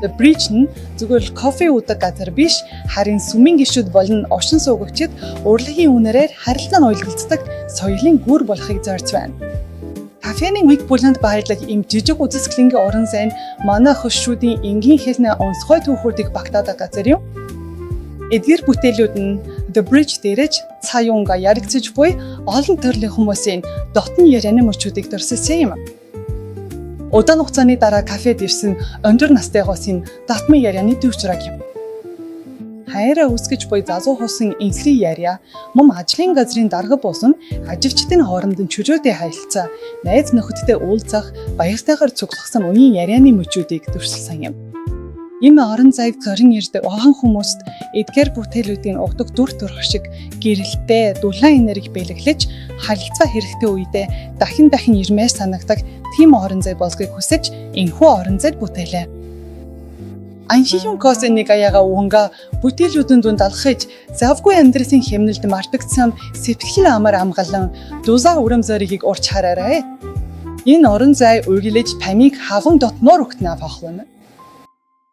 The Bridge нь зүгээр кофе уудаг газар биш, харин сүмийн гишүүд болон оршин суугчид урлагийн үнээрээр харилцаа нь уйлгалцдаг соёлын гүр болохыг зорьж байна. Кафений Викбуланд баярлаг им жижиг үзэсгэлэнгийн орон зай нь манай хөшрүүдийн энгийн хэлний онцгой түүхүүдийг багтаадаг газар юм. Эдгээр бүтээлүүд нь The Bridge дээрэж цааюнга яригцж буй олон төрлийн хүмүүсийн дотн ярианы мөчүүдийг дурсалсан юм. Удаан хугацааны дараа кафед ирсэн өндөр настай хосын татмын ярианы төвчраг юм. Хайраа үсгэж буй залуу хосын инсрийн яриа, мөн ажлын газрын дарга буусан ажилчдын хооронд нь чөлөөтэй харилцаа, найз нөхөдтэй уулзах, баяртайгаар цуглахсан үеийн ярианы мөчүүдийг дурсалсан юм. Энэ орон зайд зорин ирдэг олон хүмүүст эдгээр бүтээлүүдийн угдаг дүр төрх шиг гэрэлтэй, дулаан энерги бэлэглэж, харилцаа хэрэгтэй үедээ дахин ирмээр санагдаг тийм орон зай болхийг хүсэж энэхүү орон зайд бүтээлээ. Анхиюн косэнийг аяга уунга бүтээлүүдэн дунд алхаж, завгүй амьдралын хэмнэлд мартагдсан сэтгэл амар амгалан дузаа урам зоригийг урч хараарай. Энэ орон зай үргэлж памиг хаван дотноор өгтнө авахлана.